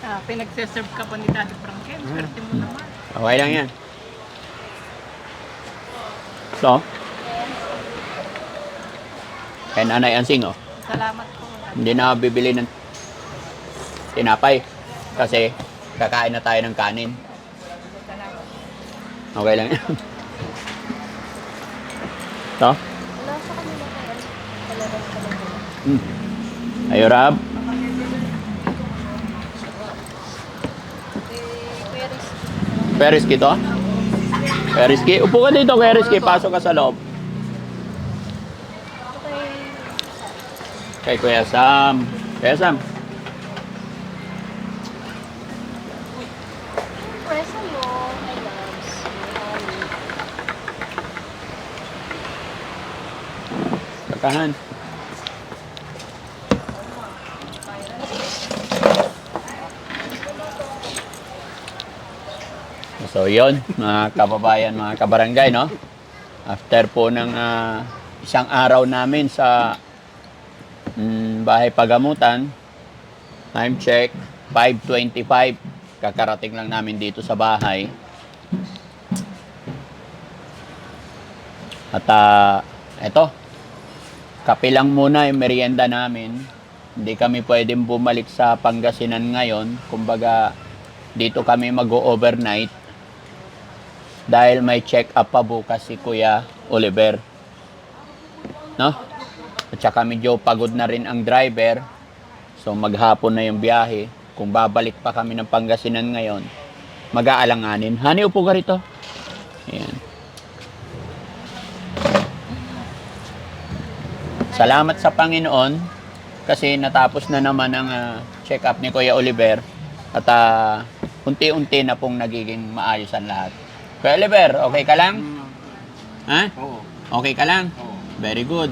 Pinagseserve ka pa ni Daddy Franken. Swerte mo naman. Okay lang yan. So, kay Nanay Ansing, oh. Salamat po. Hindi na bibili ng tinapay. Kasi, kakain na tayo ng kanin. Salamat. Okay lang yan. So, Wala sa kanila kaya. Talagang talaga. ayo Rab. Kuya Riz. Periski to? Periski? Upo ka dito, Periski. Pasok ka sa loob. Okay. Kay Kuya Sam. Kuya Sam. Presa mo, my loves. Kakahan. So yon mga kababayan, mga kabarangay, no? After po ng isang araw namin sa bahay pagamutan, time check, 5:25. Kakarating lang namin dito sa bahay. At eto, kape lang muna yung merienda namin. Hindi kami pwedeng bumalik sa Pangasinan ngayon. Kumbaga, dito kami mag-overnight. Dahil may check-up pa bukas si Kuya Oliver. No? At saka medyo pagod na rin ang driver. So maghapon na yung biyahe. Kung babalik pa kami ng Pangasinan ngayon, mag-aalanganin. Hani, upo ka rito. Ayan. Salamat sa Panginoon kasi natapos na naman ang check-up ni Kuya Oliver at unti-unti na pong nagiging maayos ang lahat. Kuya Oliver, okay ka lang? Ha? Oo. Okay ka lang? Oo. Very good.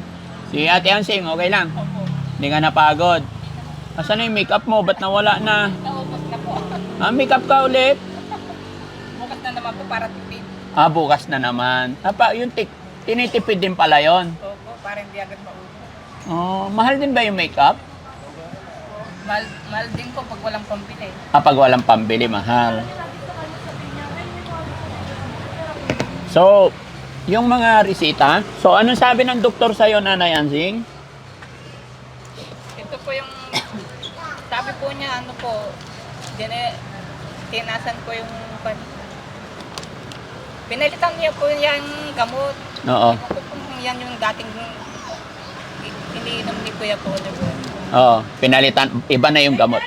Si Ate Ansing, okay lang? Opo. Hindi ka napagod? Asan na yung makeup mo? Ba't nawala na? Naubos na po. Makeup ka ulit? Bukas na naman po para tipid. Bukas na naman. Yung tinitipid din pala yon. Opo, para hindi agad maubos. Oh, mahal din ba yung makeup? Mahal din po pag walang pambili. Pag walang pambili, mahal. So, yung mga resita, so anong sabi ng doktor sa'yo, Nanay Ansing? Ito po yung, sabi po niya, ano po, tinasan ko yung, pinalitan niya po yung gamot. Oo. Ako po yan yung dating iniinom ni Kuya po. Oo, pinalitan, iba na yung gamot.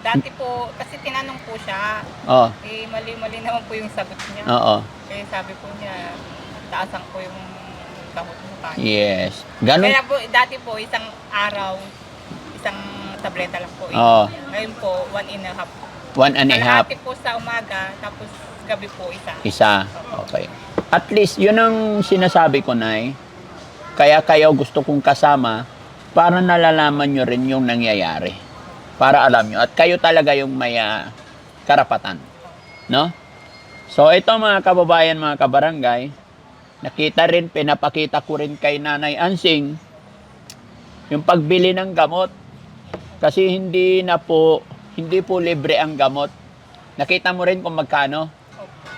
Dati po, kasi tinanong po siya, Oo. mali-mali naman po yung sagot niya. Oo. Kaya sabi po niya, taasan ko yung gamot mo tayo. Yes. Ganun. Kaya po, dati po, isang araw, isang tableta lang po. Oo. Ngayon po, 1.5. 1.5. Kalahati po sa umaga, tapos gabi po isa. Isa. Okay. At least, yun ang sinasabi ko, Nay. Kaya kayo gusto kong kasama para nalalaman nyo rin yung nangyayari. Para alam nyo. At kayo talaga yung may karapatan. No? So, ito mga kababayan, mga kabarangay, nakita rin, pinapakita ko rin kay Nanay Ansing yung pagbili ng gamot. Kasi hindi po libre ang gamot. Nakita mo rin kung magkano?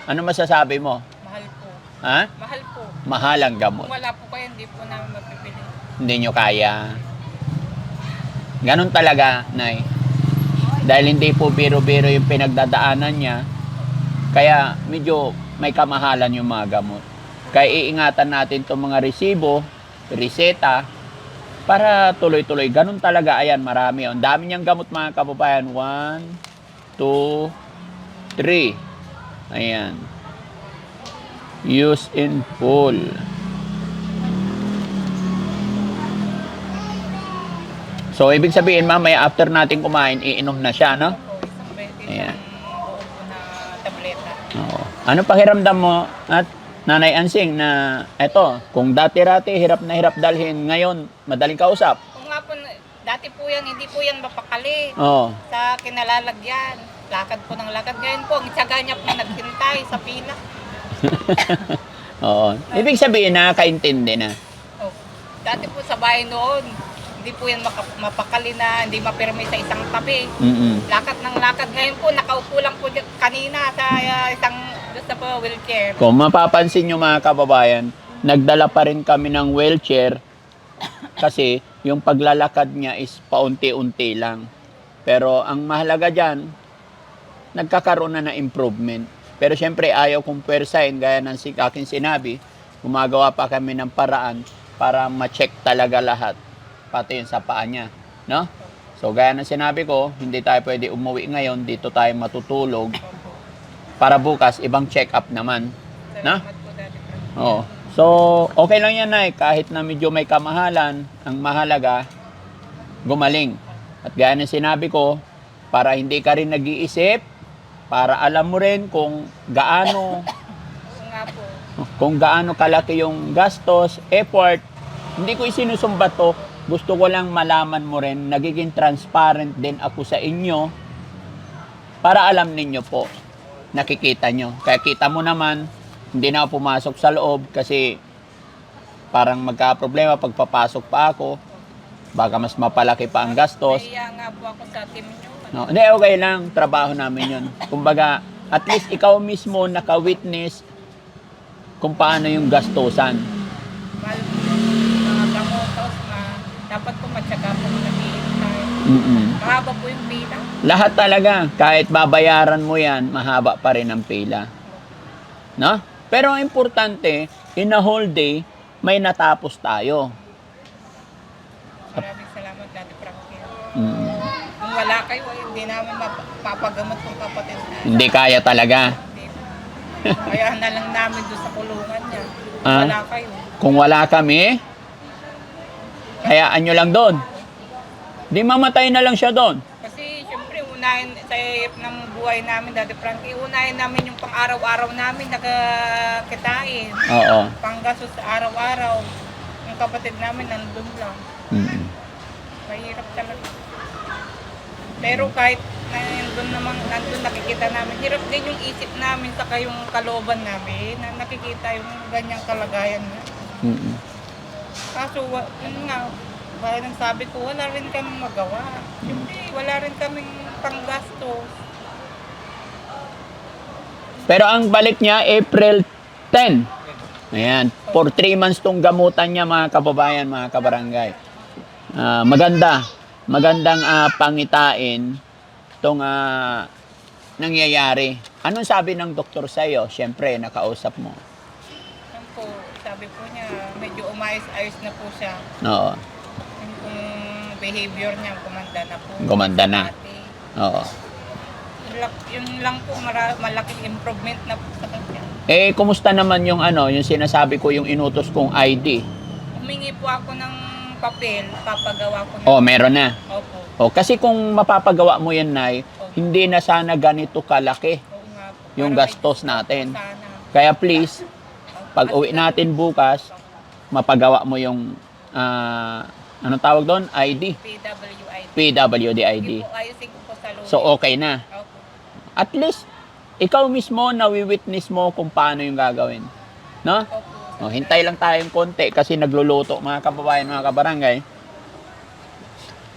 Ano masasabi mo? Mahal po. Ha? Mahal po. Mahal ang gamot. Kung wala po kayo, hindi po namin mapipili. Hindi nyo kaya. Ganun talaga, Nay. Dahil hindi po biro-biro yung pinagdadaanan niya, kaya medyo may kamahalan yung mga gamot. Kaya iingatan natin itong mga resibo, reseta, para tuloy-tuloy. Ganun talaga, ayan, marami. Ang dami niyang gamot, mga kababayan. 1, 2, 3. Ayan. Use in full. So, ibig sabihin, mamaya after natin kumain, iinom na siya, no? Opo, isang 20 Ayan. na tableta. Oo. Ano pakiramdam mo at Nanay Ansing na eto, kung dati-rati hirap na hirap dalhin, ngayon madaling kausap? Kung nga po, dati po yan, hindi po yan mapakali. Oo. Sa kinalalagyan, lakad po ng lakad. Ngayon po, ang tiyaga niya po naghintay sa pila. Oo. Ibig sabihin, nakakaintindi na. Oh. Dati po sa bahay noon, hindi po yan mapakali na, hindi mapirmi sa isang tabi. Mm-mm. Lakad ng lakad. Ngayon po, nakaupo lang po kanina sa isang gusto po wheelchair. Kung mapapansin nyo mga kababayan, nagdala pa rin kami ng wheelchair kasi yung paglalakad niya is paunti-unti lang. Pero ang mahalaga dyan, nagkakaroon na ng improvement. Pero syempre ayaw kong pwersahin, gaya ng aking sinabi, gumagawa pa kami ng paraan para ma-check talaga lahat, pati yung sa paa niya. No? So gaya ng sinabi ko, hindi tayo pwede umuwi ngayon, dito tayo matutulog. Para bukas, ibang check-up naman. Na? Salamat po, Daddy Frankie. Oo. So, okay lang yan, Nay. Kahit na medyo may kamahalan, ang mahalaga, gumaling. At gaya ng sinabi ko, para hindi ka rin nag-iisip, para alam mo rin kung gaano, Oo nga po. kung gaano kalaki yung gastos, effort. Hindi ko isinusumbat to. Gusto ko lang malaman mo rin, nagiging transparent din ako sa inyo para alam ninyo po, nakikita nyo. Kaya kita mo naman, hindi na ako pumasok sa loob kasi parang magka-problema pag papasok pa ako. Baka mas mapalaki pa ang gastos. Nahiya nga po ako sa team nyo. No, hindi, okay lang. Trabaho namin yun. Kumbaga, at least ikaw mismo naka-witness kung paano yung gastusan. Mahal po yung mga gamot. Tapos dapat po matyaga po naghihintay. Mahaba po yung pila. Lahat talaga. Kahit babayaran mo yan, mahaba pa rin ang pila. No? Pero ang importante, in a whole day, may natapos tayo. Maraming salamat, Daddy Frankie. Mm. Kung wala kayo, hindi namin mapapagamot kung kapatid na. Hindi kaya talaga. Hindi. Kaya na lang namin doon sa kulungan niya. Ah? Wala kayo. Kung wala kami, hayaan nyo lang doon. Di mamatay na lang siya doon. Kasi syempre, unahin sa hirap ng buhay namin, Daddy Frankie, unahin namin yung pang-araw-araw namin nakakitain. Oo. Panggastos sa araw-araw. Yung kapatid namin nandun lang. Mm. Mahirap talaga. Pero kahit nandun nakikita namin, hirap din yung isip namin saka yung kalooban namin na nakikita yung ganyang kalagayan niya. Mm. Kaso, yun nga, kaya nang sabi ko, wala rin kaming magawa. Siyempre, wala rin kaming panggastos. Pero ang balik niya, April 10. Ayan. For 3 months tong gamutan niya, mga kababayan, mga kabarangay. Magandang pangitain tong nangyayari. Anong sabi ng doktor sa'yo? Siyempre, nakausap mo. Yan po, sabi po niya, medyo umayos-ayos na po siya. Oo. Yung behavior niya, gumanda na po. Gumanda na. Dati. Oo. Yun lang po, malaking improvement na po sa kanya. Eh, kumusta naman yung yung sinasabi ko, yung inutos kong ID? Humingi po ako ng papel, papagawa ko na. Oh, meron na. Opo. Oh, kasi kung mapapagawa mo yan, Nay, hindi na sana ganito kalaki Oo nga po. yung Para gastos may natin. sana. Kaya please, pag uwi natin bukas, mapagawa mo yung, anong tawag doon? ID. PWID. PWD ID. Sige po, ayusin ko po sa lunes. So, okay na. Opo. At least, ikaw mismo, nawi-witness mo kung paano yung gagawin. No? Opo. Oh, hintay lang tayong konti kasi nagluluto mga kababayan, mga kabarangay.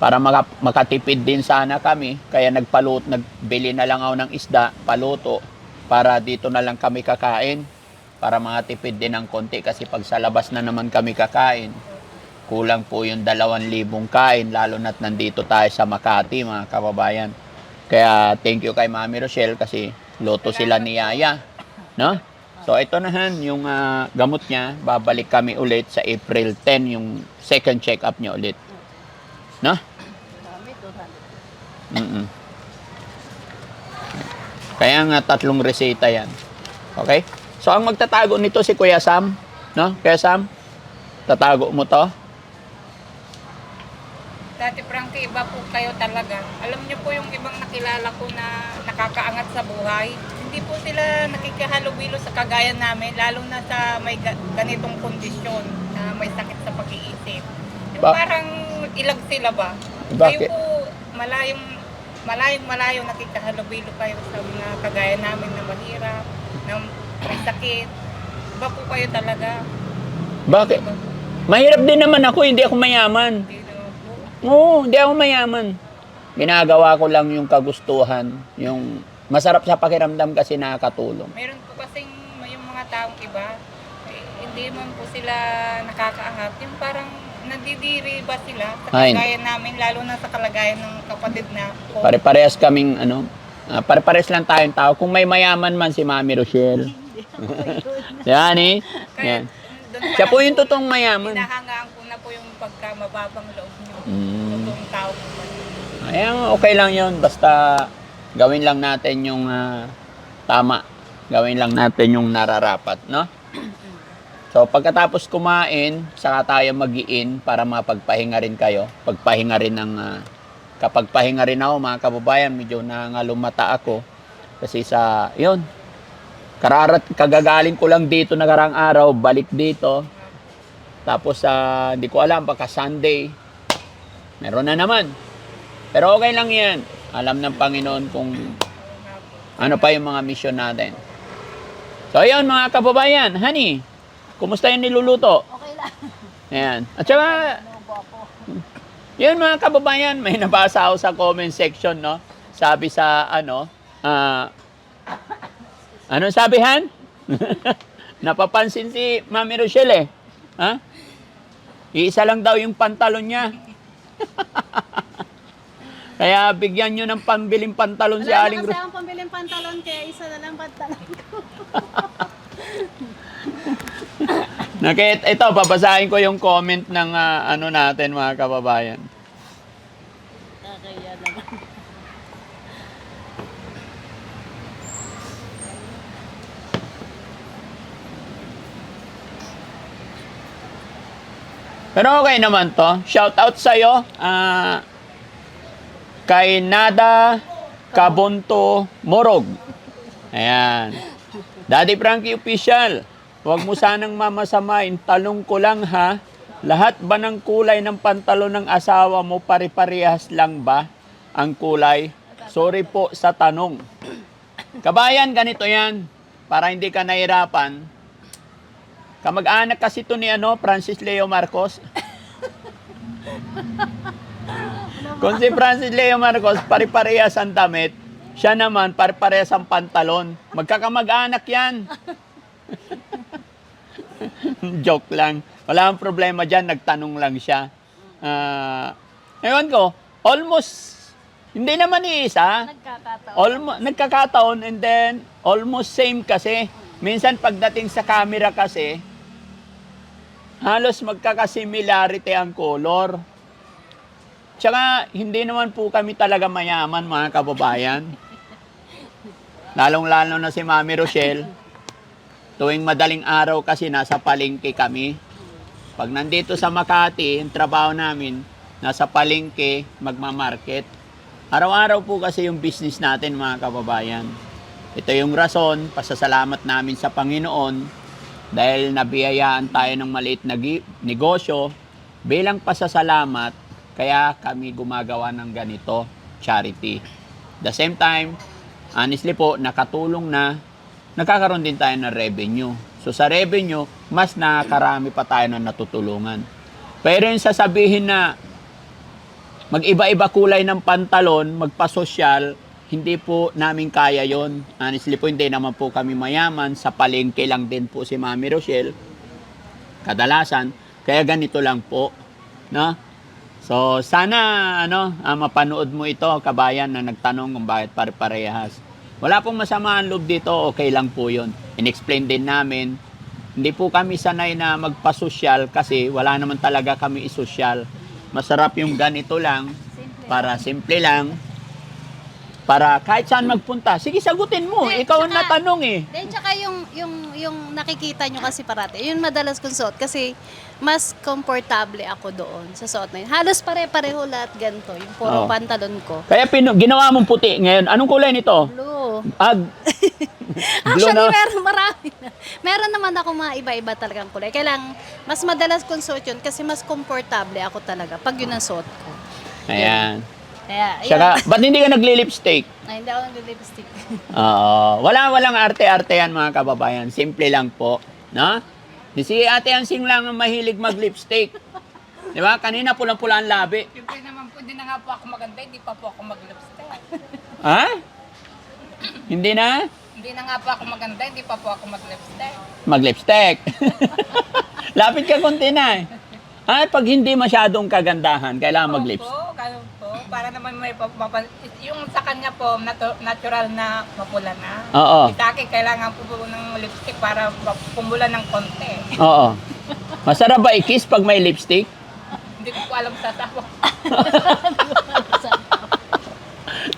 Para makatipid din sana kami. Kaya nagbili na lang ako ng isda, paluto. Para dito na lang kami kakain. Para makatipid din ng konti. Kasi pag sa labas na naman kami kakain, kulang po yung 2,000 kain. Lalo na't nandito tayo sa Makati, mga kababayan. Kaya thank you kay Mami Rochelle kasi luto sila ni Yaya. No? So ito na han, yung gamot niya, babalik kami ulit sa April 10, yung second check-up niya ulit. No? Mm-mm. Kaya nga 3 reseta yan. Okay? So ang magtatago nito si Kuya Sam. No? Kuya Sam, tatago mo to? Dati Frankie, iba po kayo talaga. Alam niyo po yung ibang nakilala ko na nakakaangat sa buhay. Hindi po sila nakikihalubilo sa kagaya namin, lalo na sa may ganitong kondisyon na may sakit sa pag-iisip. Yung parang ilag sila ba? Bakit? Kayo po, malayong nakikihalubilo kayo sa mga kagaya namin na mahirap, na may sakit. Iba po kayo talaga. Bakit? Mahirap din naman ako, hindi ako mayaman. Hindi naman po. Oo, hindi ako mayaman. Ginagawa ko lang yung kagustuhan, yung masarap sa pakiramdam kasi nakakatulong. Meron po kasing yung mga taong iba, hindi man po sila nakakaangat. Yung parang nadidiri ba sila sa Ay. kalagayan namin, lalo na sa kalagayan ng kapatid na po. Pare-parehas kaming pare-parehas lang tayong tao. Kung may mayaman man si Mami Rochelle. Yan eh. Kaya Yan. doon pa Siya po lang yung totoong mayaman. hinahangaan ko na po yung pagkamababang loob niyo. Mm. Totoong tao po ba? Ayan, okay lang yun. Basta gawin lang natin yung tama. Gawin lang natin yung nararapat, no? So, pagkatapos kumain, saka tayo mag-i-in para mapagpahinga rin kayo. Pagpahinga rin ng, kapag pahinga rin ako, mga kababayan, medyo nangalumata ako. Kasi yun, kagagaling ko lang dito nakarang araw, balik dito. Tapos, hindi ko alam, baka Sunday, meron na naman. Pero okay lang yan. Alam ng Panginoon kung ano pa yung mga mission natin. So, ayun mga kababayan, honey, kumusta yung niluluto? Okay lang. Ayan. At saka, yun mga kababayan, may nabasa ako sa comment section, no? Sabi sa, ano sabi, Han? Napapansin si Mami Rochelle, eh. Ha? Iisa lang daw yung pantalon niya. Kaya bigyan nyo ng pambiling pantalon si Aling Wala na kasi Rochelle. akong pambiling pantalon, kaya isa na lang pantalon ko. Ito, babasahin ko yung comment ng natin mga kababayan. Kaya naman. Pero okay naman to. Shout out sa'yo. Kay Nada Kabonto Morog. Ayan. Daddy Frankie Official. Huwag mo sanang mamasamain. Talong ko lang ha. Lahat ba ng kulay ng pantalon ng asawa mo pare-parehas lang ba ang kulay? Sorry po sa tanong. Kabayan, ganito yan. Para hindi ka nahirapan. Kamag-anak kasi ito ni Francis Leo Marcos. Kung si Francis Leo Marcos pare-parehas ang damit, siya naman pare-parehas ang pantalon. Magkakamag-anak yan. Joke lang. Wala ang problema dyan, nagtanong lang siya. Ewan ko, almost, hindi naman iisa. Nagkakataon. Nagkakataon and then almost same kasi. Minsan pagdating sa camera kasi, halos magkakasimilarity ang color. Tsaka hindi naman po kami talaga mayaman mga kababayan. Lalong-lalo na si Mami Rochelle. Tuwing madaling araw kasi nasa palengke kami. Pag nandito sa Makati, yung trabaho namin, nasa palengke, magmamarket. Araw-araw po kasi yung business natin mga kababayan. Ito yung rason, pasasalamat namin sa Panginoon dahil nabiyayaan tayo ng maliit na negosyo. Bilang pasasalamat, kaya kami gumagawa ng ganito, charity. The same time, honestly po, nakatulong na, nagkakaroon din tayo ng revenue. So sa revenue, mas nakakarami pa tayo na natutulungan. Pero yung sasabihin na mag-iba-iba kulay ng pantalon, magpa-social, hindi po namin kaya yon. Honestly po, hindi naman po kami mayaman. Sa palengke lang din po si Mami Rochelle. Kadalasan. Kaya ganito lang po. No? So, sana mapanood mo ito, kabayan, na nagtanong kung bakit pare-parehas. Wala pong masama ang loob dito, okay lang po yun. In-explain din namin. Hindi po kami sanay na magpa-social kasi wala naman talaga kami isosyal. Masarap yung ganito lang, para simple lang. Para kahit saan magpunta, sige sagutin mo, Hindi, ikaw ang tsaka- natanong eh. Then, tsaka yung nakikita nyo kasi parati, yun madalas kong suot kasi mas komportable ako doon sa suot na yun. Halos pare-pareho lahat ganito, yung Oo. puro pantalon ko. Kaya ginawa mong puti ngayon. Anong kulay nito? Blue. Blue Actually, na. meron marami na. Meron naman ako mga iba-iba talagang kulay. Kailang mas madalas kong suot yun kasi mas komportable ako talaga pag yun ang suot ko. Ayan. Kaya, ayun. Saka, ba't hindi ka nagli-lipstick? Ay, hindi ako nag-lipstick. Oo. Walang arte-arte yan mga kababayan. Simple lang po. No? Si Ate Ansing lang ang mahilig mag-lipstick. Di ba? Kanina pulang-pula ang labi. Siyempre naman hindi na nga po ako maganda, hindi pa po ako mag-lipstick. Ha? Hindi na? Hindi na nga po ako maganda, hindi pa po ako mag-lipstick. Mag-lipstick. Lapit ka konti na. Ay, pag hindi masyadong kagandahan, kailangan mag-lipstick. Opo, ganun po. Para naman may yung sa kanya po, natural na mapula na. Oo. Sa akin, kailangan po ng lipstick para pumula ng konti. Oo. Masarap ba i-kiss pag may lipstick? Hindi ko po alam sa tawa.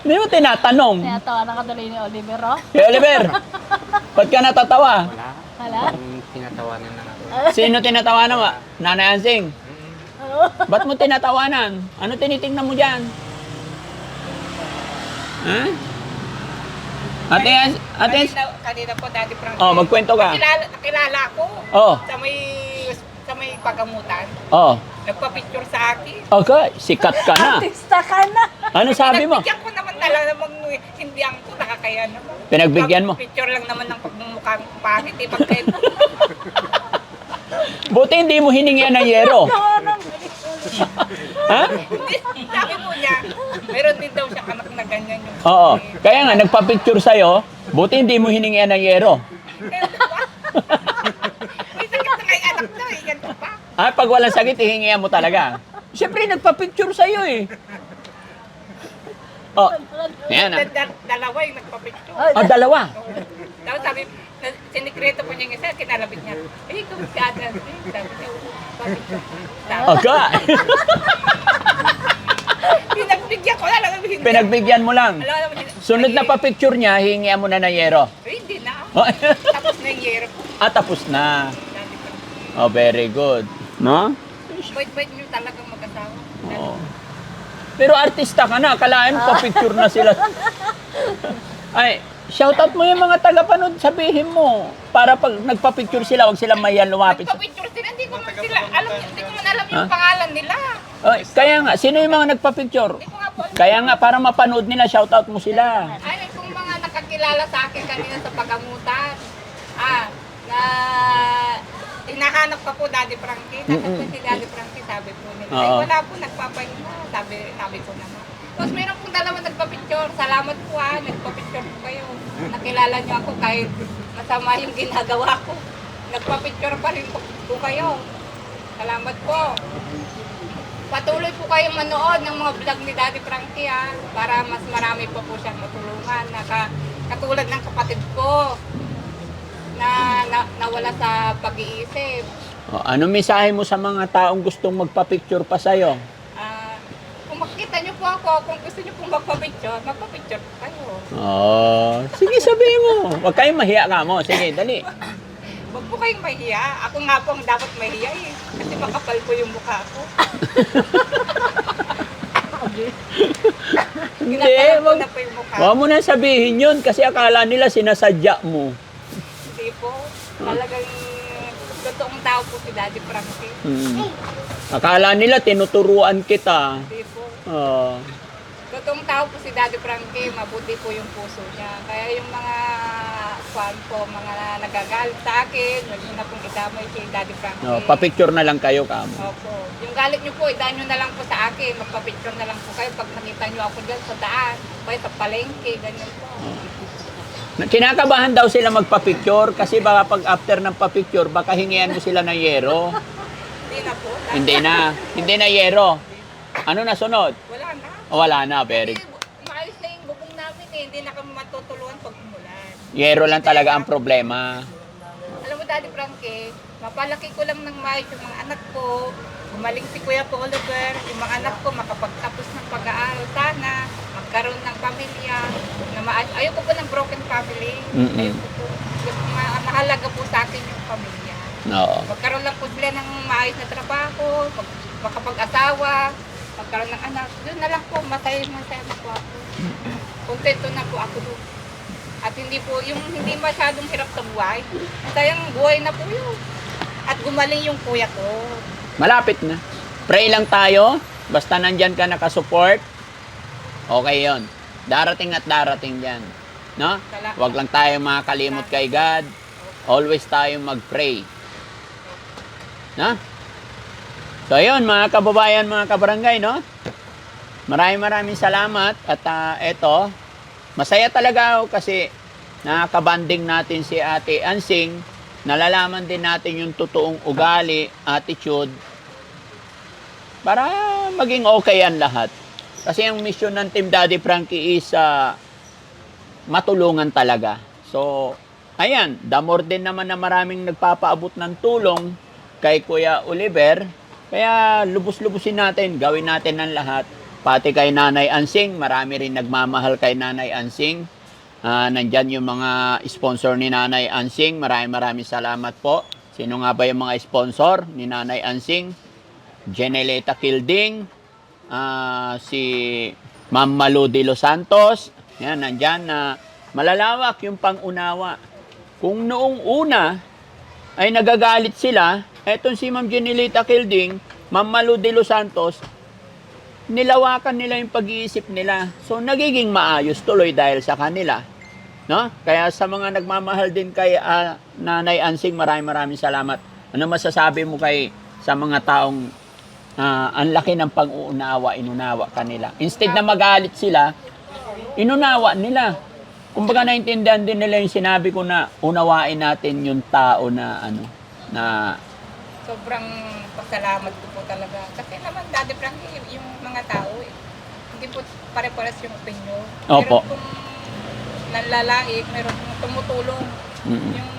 Hindi mo tinatanong. Tinatawa na ka tuloy ni Oliver, oh. Hey, Oliver, ba't ka natatawa? Wala. Hala? Ang tinatawanan na ako. Sino tinatawanan mo? Nanay Ansing. Ba't mo tinatawanan? Ano tinitingnan mo dyan? Ha? Ate Kanina po, Daddy Frankie. Oh, magkwento ka. Nakilala ako. Oh. Sa may pagamutan. Oh. Nagpa-picture sa akin. Okay, sikat ka na. Artista ka na. Ano sabi mo? Pinagbigyan ko naman talaga namang hindi ang ko nakakaya naman. Pinagbigyan mo? Picture lang naman ng pagmumukhang pangit eh. Pagkain. Buti hindi mo hiningian ng yero. Ha? Sabi po niya, meron din daw siya anak na ganyan yung... Oo. Kaya nga, nagpa-picture sa'yo, buti hindi mo hiningian ng yero. May sakit na kay anak na eh. Ganito pa. Ah, pag walang sakit, hihingian mo talaga. Siyempre, nagpa-picture sa'yo eh. Oh, yan ah. Dalawa yung nagpa-picture. Oh, dalawa. Tapos sabi, sinikreto po niya yung isa, kinalabit niya. Eh, kung si Ate Ansi, sabi niya, pa-picture. Okay. Pinagbigyan ko na lang. Pinagbigyan mo lang. Sunod na pa-picture niya, hihingian mo na ng yero. Hindi na. Oh. Tapos na yung year ko. Ah, tapos na. Oh, very good. No? Bait-bait niyo talagang mag-asawa. Oo. Pero artista ka na, akalaan mo pa-picture na sila. Ay, shoutout mo yung mga tagapanood, sabihin mo. Para pag nagpa-picture sila, wag silang mahiyan lumapit. Nagpa-picture sila, hindi ko man sila, hindi ko man alam yung pangalan nila. Ay, kaya nga, sino yung mga nagpa-picture? Hindi ko nga po alam. Kaya nga, para mapanood nila, shoutout mo sila. Ay, kung mga nakakilala sa akin kanina sa pagamutan, na hinahanap ka po, Daddy Frankie. Nasaan po si Daddy Frankie, sabi po nila. Ay, Oo. wala po, nagpapahinga, sabi ko naman. Tapos meron pong dalawa nagpa-picture. Salamat po nagpa-picture po kayo. Nakilala niyo ako kahit masama yung ginagawa ko. Nagpa-picture pa rin po kayo. Salamat po. Patuloy po kayong manood ng mga vlog ni Daddy Frankie para mas marami pa po siyang matulungan. Katulad ng kapatid ko na nawala sa pag-iisip. O, ano mensahe mo sa mga taong gustong magpa-picture pa sa'yo? Kung makita niyo po ako, kung gusto niyo pong magpa-picture po kayo. Oh, sige, sabihin mo. Huwag kayong mahiya ka mo. Sige, dali. Huwag po kayong mahiya. Ako nga po ang dapat mahiya eh. Kasi makapal po yung mukha ko. Hindi, Kinapal ko wag, na po yung mukha. wag mo na sabihin yun kasi akala nila sinasadya mo. Hindi po. Talagang totoong tao po si Daddy Frankie. Akala nila tinuturuan kita. Hindi po. Oh. Totoong tao po si Daddy Frankie, mabuti po yung puso niya. Kaya yung mga fan po, mga nagagalit sa akin, huwag niyo na pong idamay si Daddy Frankie. No, pa-picture na lang kayo kamo. Opo. Yung galit niyo po, idaan niyo na lang po sa akin. Magpa-picture na lang po kayo pag nakita niyo ako dyan sa daan. Kaya sa palengke, ganyan po. Kinakabahan daw sila magpa-picture kasi baka pag after ng pa-picture, baka hingian mo sila ng yero. Hindi na po. Hindi na. Hindi na yero. Ano na sunod? Wala na. Wala na, very. Kasi maayos na yung bubong namin eh. Hindi na kami matutulungan pag umulan. Yero lang talaga ang problema. Alam mo, Daddy Frankie, mapalaki ko lang ng maayos yung mga anak ko. Gumaling si Kuya po Oliver, yung mga anak ko makapagtapos ng pag-aaral sana, magkaroon ng pamilya, na maayos. Ayoko po ng broken family. Ayoko po. Mahalaga po sa akin yung pamilya. Oo. Magkaroon lang po sila ng maayos na trabaho, makapag-asawa, magkaroon ng anak. Doon na lang po, masaya na po ako. Kontento na po ako doon. At hindi po, yung hindi masyadong hirap sa buhay, masayang buhay na po yun. At gumaling yung kuya ko. Malapit na. Pray lang tayo. Basta nandyan ka nakasupport. Okay yon. Darating at darating dyan. No? Huwag lang tayo makakalimot kay God. Always tayo mag-pray. No? So yun, mga kababayan, mga kabarangay, no? Maraming salamat at eto, masaya talaga ako kasi nakakabanding natin si Ate Ansing. Nalalaman din natin yung totoong ugali, attitude, para maging okay ang lahat. Kasi ang mission ng Team Daddy Frankie is matulungan talaga. So, ayan, the more din naman na maraming nagpapaabot ng tulong kay Kuya Oliver, kaya lubos-lubusin natin, gawin natin ang lahat. Pati kay Nanay Ansing, marami rin nagmamahal kay Nanay Ansing. Nandyan yung mga sponsor ni Nanay Ansing. Maraming salamat po. Sino nga ba yung mga sponsor ni Nanay Ansing? Jeneleta Kilding, si Ma'am Malu de Los Santos. Yan, nandyan na malalawak yung pangunawa. Kung noong una ay nagagalit sila, etong si Ma'am Jeneleta Kilding, Ma'am Malu de Los Santos, nilawakan nila yung pag-iisip nila. So, nagiging maayos tuloy dahil sa kanila. No? Kaya sa mga nagmamahal din kay Nanay Ansing, maraming salamat. Ano masasabi mo kay sa mga taong ang laki ng pang-uunawa, inunawa kanila? Instead na magalit sila, inunawa nila. Kumbaga naintindihan din nila yung sinabi ko na unawain natin yung tao na na Sobrang pasalamat ko po talaga. Kasi naman, Daddy Frankie, yung mga tao, hindi po pare-pares yung opinion. Opo. Meron pong nanlalaik, meron pong tumutulong. Yung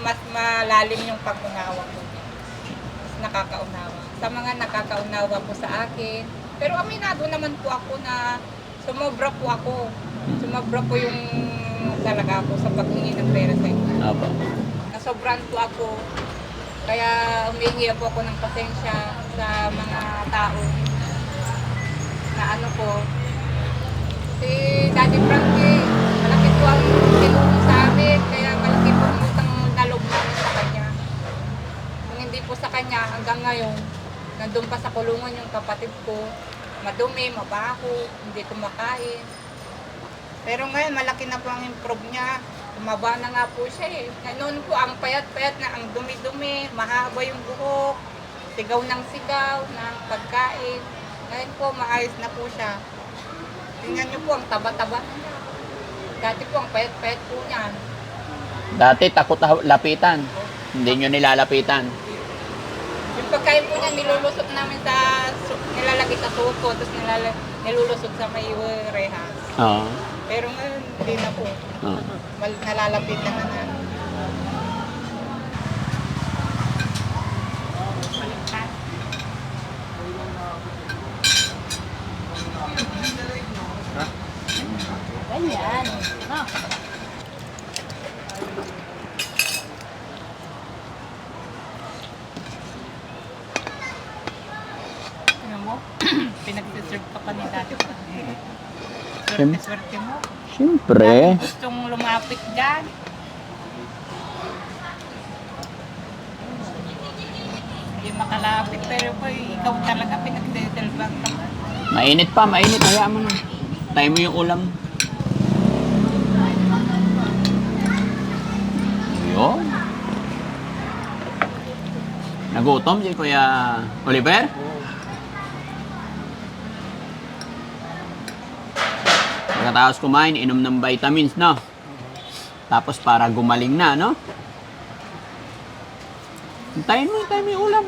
mas malalim yung pag-unawa ko. Mas nakakaunawa. Sa mga nakakaunawa po sa akin. Pero aminado naman po ako na sumobra po ako. Sumobra po yung talaga ako sa paghingi ng pera sa inyo. Opo. Nasobran po ako. Kaya humihingi po ako ng pasensya sa mga tao na ano ko. Si Daddy Frankie, malaki po ang tinulong sa amin. Kaya malaki po ang utang na loob namin sa kanya. Kung hindi po sa kanya, hanggang ngayon, nandun pa sa kulungan yung kapatid ko. Madumi, mabaho, hindi kumakain. Pero ngayon, malaki na po ang improve niya. Tumaba na nga po siya eh. Noon po, ang payat-payat na, ang dumi-dumi, mahaba yung buhok, sigaw ng pagkain. Ngayon po, maayos na po siya. Tingnan niyo po, ang taba-taba na niya. Dati po, ang payat-payat po niyan. Dati takot lapitan. Hindi nyo nilalapitan. Yung pagkain po niya, nilulusot namin nilalagay sa suko, tapos nilulusot sa may rehas. Oo. Pero ngayon, hindi na po. Oo. Nalalapitan na namin. Ganyan. No. Ano mo? Pinagsiserve ka pa ni Daddy Frankie. Sim- Swerte mo. Siyempre. Gustong lumapit dyan. Hindi makalapit, pero po, ikaw talaga pinagsiserve ka. Mainit pa, mainit. Hayaan mo na. Tayo mo yung ulam. Yun. Nagutom si Kuya Oliver? Pagkatapos kumain, inom ng vitamins, no? Tapos para gumaling na, no? Hintayin mo yung ulam.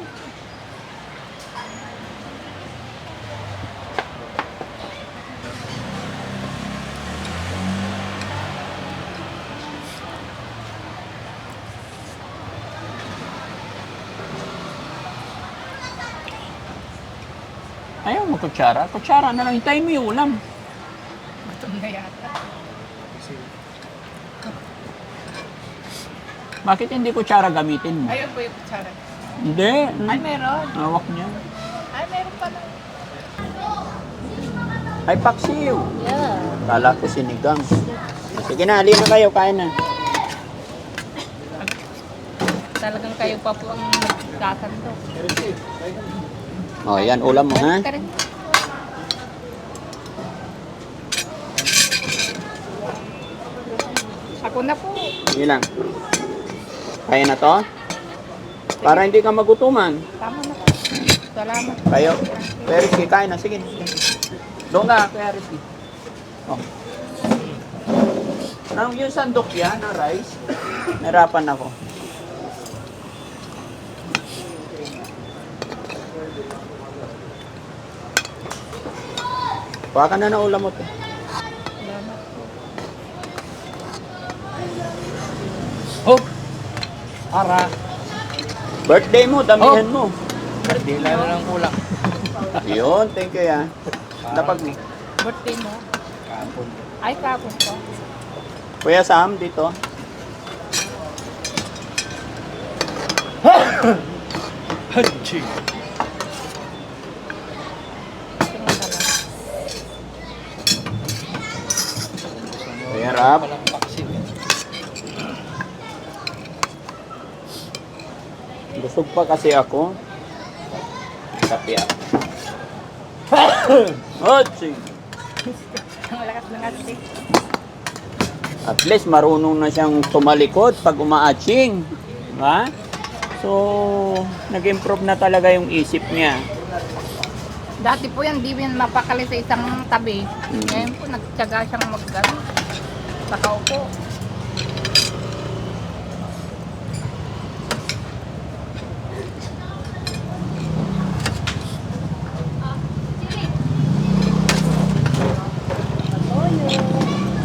Ayaw mo kutsara? Kutsara na lang. Hintayin mo yung ulam. Gutom na yata. Bakit hindi kutsara gamitin mo? Ayun po yung kutsara. Hindi. Ay, meron. Hawak niya. Ay, meron pa na. Ay, paksiw. Yeah. Kala ko sinigang. Sige na, halina kayo. Kain na. Talagang kayo pa po ang nagsasanto. O, yan. Ulam mo, ha? Ako na po. Sige lang. Kaya na to? Para hindi ka magutuman. Tama na po. Salamat. Kayo. Pero sige, kain na. Sige. Doon ka, kaya Ricky. Oh. Nang yung sandok yan, na rice, nahirapan ako. Kuha ka na ng ulam mo to. Oh! Ara! Birthday mo, damihan mo. Hindi lang ng kulang. Yun, thank you ya. Dapat mo. Birthday mo? Kapon. Ay, kapon ko. Kuya Sam, dito. Hachi! Kuya Rap. Walang vaccine. Busog pa kasi ako. Kapi ako. Hachi! Ang lakas ng ati. At least marunong na siyang tumalikod pag umaaching. Ha? So, nag-improve na talaga yung isip niya. Dati po yan, di yan mapakali sa isang tabi. Ngayon po, nagtyaga siyang mag-ano. Nakaupo.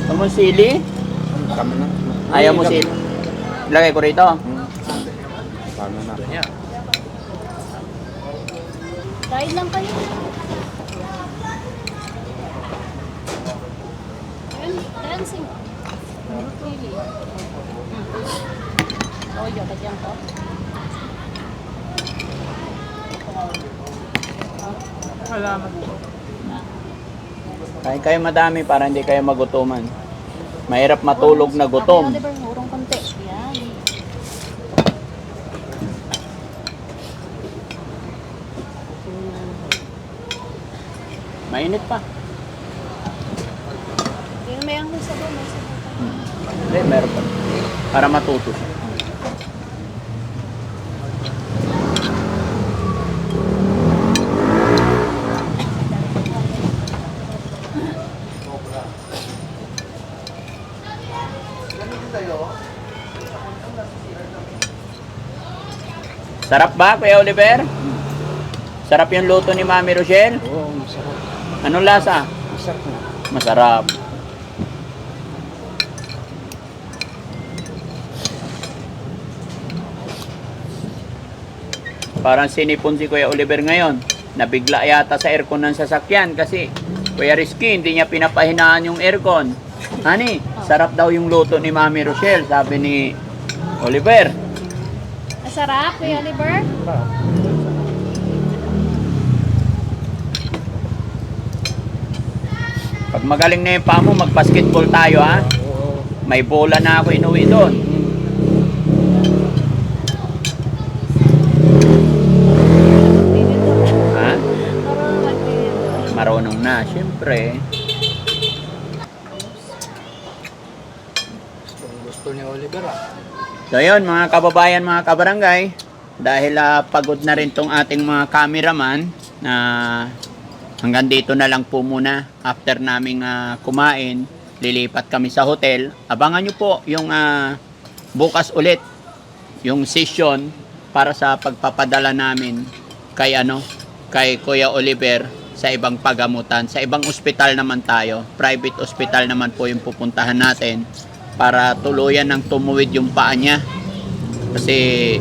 Gusto mo sili? Kami na. Ayaw mo sili? Lagay ko rito. Kami na. Niya. Dahil lang kayo. Dancing. Pili. Toyo, kajang to. Salamat po. Kain kayo madami para hindi kayo magutuman. Mahirap matulog na gutom. Oliver, urong konti. Yan. Mainit pa. Yung may angkol sa doon, may sabaw pa. Hindi, meron pa. Para matuto siya. Sarap ba, Kuya Oliver? Sarap yung luto ni Mami Rochelle? Oo, masarap. Anong lasa? Masarap na. Masarap. Parang sinipon si Kuya Oliver ngayon. Nabigla yata sa aircon ng sasakyan kasi Kuya Rizky hindi niya pinapahinaan yung aircon. Honey, sarap daw yung luto ni Mami Rochelle, sabi ni Oliver. Masarap, Kuya Oliver? Pag magaling na yung paa mo, mag-basketball tayo ha. Oo. May bola na ako inuwi doon. Ha? Marunong na, syempre. Gusto ni Oliver ah. So yun mga kababayan, mga kabarangay, dahil pagod na rin tong ating mga cameraman na hanggang dito na lang po muna. After naming kumain, lilipat kami sa hotel. Abangan nyo po yung bukas ulit yung session para sa pagpapadala namin kay kay Kuya Oliver sa ibang pagamutan. Sa ibang ospital naman tayo. Private hospital naman po yung pupuntahan natin para tuluyan ng tumuwid yung paa niya. Kasi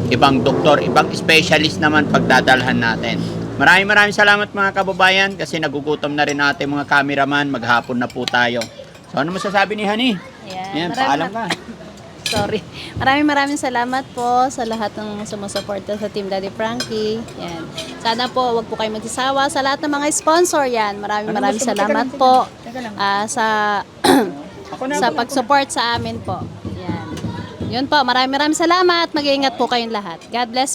ibang doktor, ibang specialist naman pagdadalhan natin. Maraming salamat mga kababayan kasi nagugutom na rin natin mga cameraman. Maghapon na po tayo. So ano masasabi ni Honey? Yan, paalam ka. Sorry. Maraming salamat po sa lahat ng sumusuporta sa Team Daddy Frankie. Yan. Sana po wag po kayo magsasawa sa lahat ng mga sponsor yan. Maraming salamat po sa sa pag-support sa amin po. Yan. Yun po, maraming salamat. Mag-iingat po kayong lahat. God bless.